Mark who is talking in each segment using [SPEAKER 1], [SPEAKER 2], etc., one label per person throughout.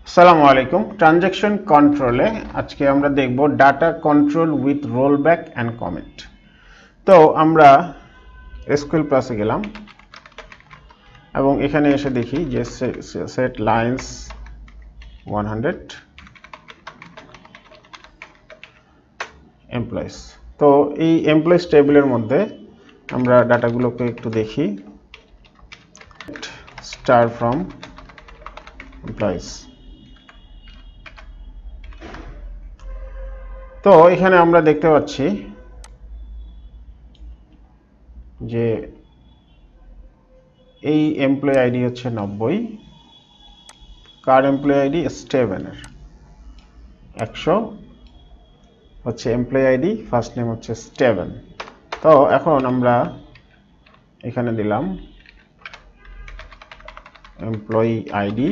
[SPEAKER 1] আসসালামু আলাইকুম। ট্রানজ্যাকশন কন্ট্রোলে আজকে আমরা দেখব data control with rollback and comment. তো আমরা এসকিউএল প্লাসে গেলাম এবং এখানে এসে দেখি যে সেট লাইনস 100 এমপ্লয়িজ। তো এই এমপ্লয়িজ টেবিলের মধ্যে আমরা ডাটাগুলোকে একটু দেখি। Star from employees. তো এখানে আমরা দেখতে পাচ্ছি যে এই এমপ্লয়ি আইডি হচ্ছে 90, কার এমপ্লয়ি আইডি স্টেভেনের 100 হচ্ছে এমপ্লয়ি আইডি, ফার্স্ট নেম হচ্ছে স্টেভেন। তো এখন আমরা এখানে দিলাম employee ID,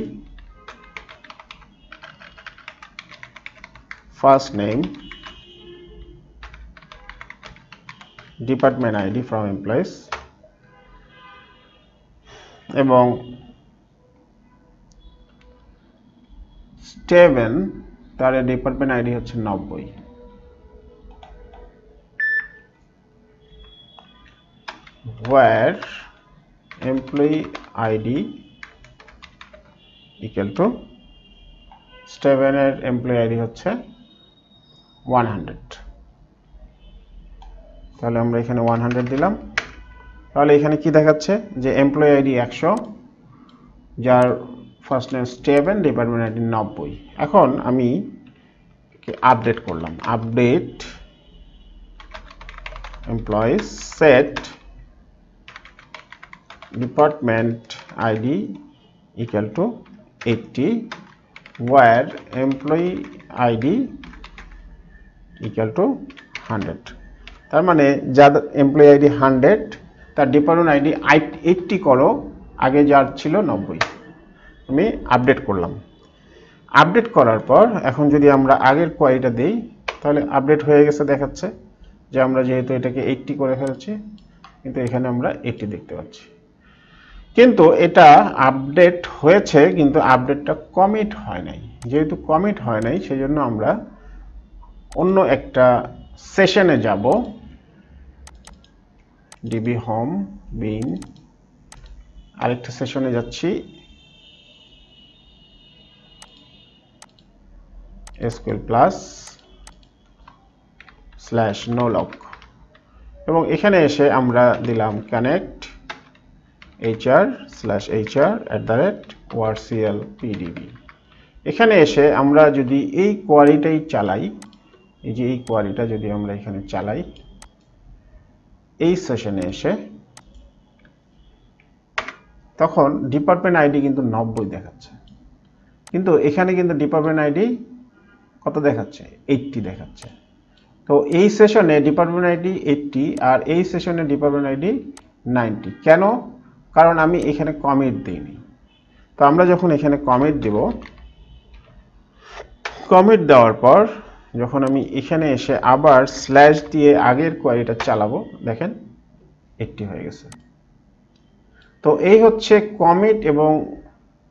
[SPEAKER 1] first name, department ID from employees এবং স্টেভেন তার ডিপার্টমেন্ট আইডি হচ্ছে 90। where employee ID equal to স্টেভেনের এমপ্লয়ি আইডি হচ্ছে 100। তাহলে আমরা এখানে 100 দিলাম। তাহলে এখানে কি দেখাচ্ছে যে এমপ্লয়ি আইডি 100, যার first name Steven, department ID 90। এখন আমি আপডেট করলাম, update employees set department ID equal to 80 where employee ID equal to 100। তার মানে যার এমপ্লয়ি আইডি 100 তার ডিপার্টমেন্ট আইডি 80 করো, আগে যার ছিল 90। আমি আপডেট করলাম। আপডেট করার পর এখন যদি আমরা আগের কোয়ারিটা দেই তাহলে আপডেট হয়ে গেছে দেখাচ্ছে যে আমরা যেহেতু এটাকে 80 করে ফেলছি, কিন্তু এখানে আমরা 80 দেখতে পাচ্ছি। কিন্তু এটা আপডেট হয়েছে, কিন্তু আপডেটটা কমিট হয় নাই। যেহেতু কমিট হয় নাই সেজন্য আমরা অন্য একটা সেশনে যাব, ডিবি হোম বিন, আরেকটা সেশনে যাচ্ছি, এসকিউএল প্লাস /nolog এবং এখানে এসে আমরা দিলাম কানেক্ট hr/hr@orcl/pdb। এখানে এসে আমরা যদি এই কোয়ারিটাই চালাই, এই যে এই কোয়ারিটা যদি আমরা এখানে চালাই, এই সেশনে এসে, তখন ডিপার্টমেন্ট আইডি কিন্তু 90 দেখাচ্ছে, কিন্তু এখানে কিন্তু ডিপার্টমেন্ট আইডি কত দেখাচ্ছে? 80 দেখাচ্ছে। তো এই সেশনে ডিপার্টমেন্ট আইডি 80 আর এই সেশনে ডিপার্টমেন্ট আইডি 90। কেন? কারণ আমি এখানে কমিট দিইনি। তো আমরা যখন এখানে কমিট দেব, কমিট দেওয়ার পর যখন আমি এখানে এসে আবার স্ল্যাশ দিয়ে আগের কোয়ারিটা চালাবো, দেখেন 80 হয়ে গেছে। তো এই হচ্ছে কমিট এবং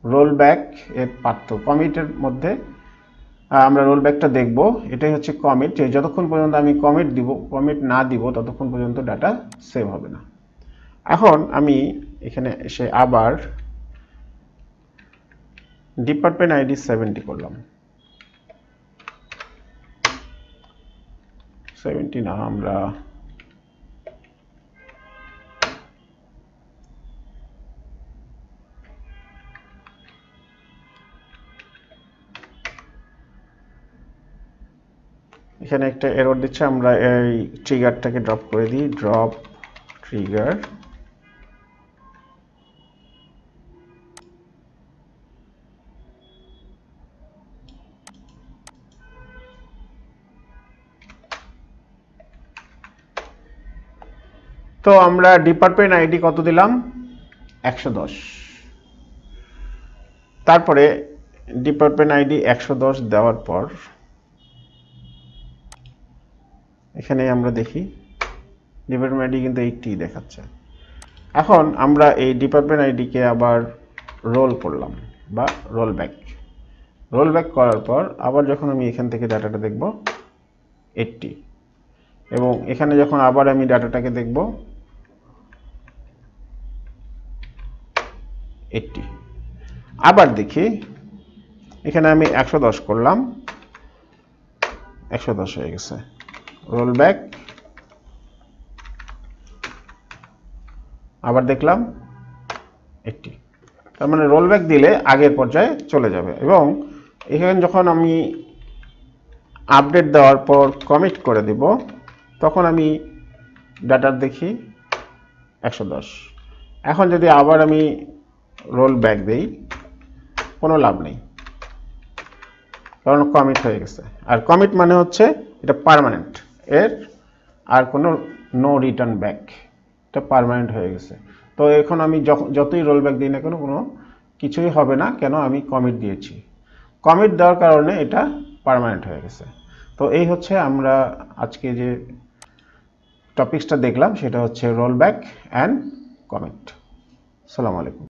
[SPEAKER 1] রোলব্যাক এর পার্থক্য। কমিটের মধ্যে আমরা রোলব্যাকটা দেখব, এটাই হচ্ছে কমিট। যতক্ষণ পর্যন্ত আমি কমিট না দিব ততক্ষণ পর্যন্ত ডাটা সেভ হবে না। এখন আমি এখানে এসে আবার ডিপার্টমেন্ট আইডি 70 করলাম, 70 না, আমরা এখানে একটা এরর দিচ্ছে, আমরা এই ট্রিগারটাকে ড্রপ করে দিই, ড্রপ ট্রিগার। তো আমরা ডিপার্টমেন্ট আইডি কত দিলাম? 110। তারপরে ডিপার্টমেন্ট আইডি 110 দেওয়ার পর এখানে আমরা দেখি ডিপার্টমেন্ট আইডি কিন্তু 80 দেখাচ্ছে। এখন আমরা এই ডিপার্টমেন্ট আইডিকে আবার রোল করলাম বা রোল ব্যাক। রোল ব্যাক করার পর আবার যখন আমি এখান থেকে ডাটাটা দেখব 80 এবং এখানে যখন আবার আমি ডাটাটাকে দেখব 80 আবার দেখি এখানে আমি 110 করলাম 110 হয়ে গেছে রোল ব্যাক আবার দেখলাম 80 তার মানে রোল ব্যাক দিলে আগের পর্যায়ে চলে যাবে এবং এখানে যখন আমি আপডেট দেওয়ার পর কমিট করে দেব তখন আমি ডাটা দেখি 110 এখন যদি আবার আমি রোল ব্যাক দেই কোনো লাভ নেই কারণ কমিট হয়ে গেছে আর কমিট মানে হচ্ছে এটা পার্মানেন্ট এর আর কোনো নো রিটার্ন ব্যাক এটা পার্মানেন্ট হয়ে গেছে তো এখন আমি যতই রোল ব্যাক দিই না কেন কোনো কিছুই হবে না কেন আমি কমিট দিয়েছি কমিট দেওয়ার কারণে এটা পার্মানেন্ট হয়ে গেছে তো এই হচ্ছে আমরা আজকে যে টপিকসটা দেখলাম সেটা হচ্ছে রোল ব্যাক অ্যান্ড কমিট আসসালামু আলাইকুম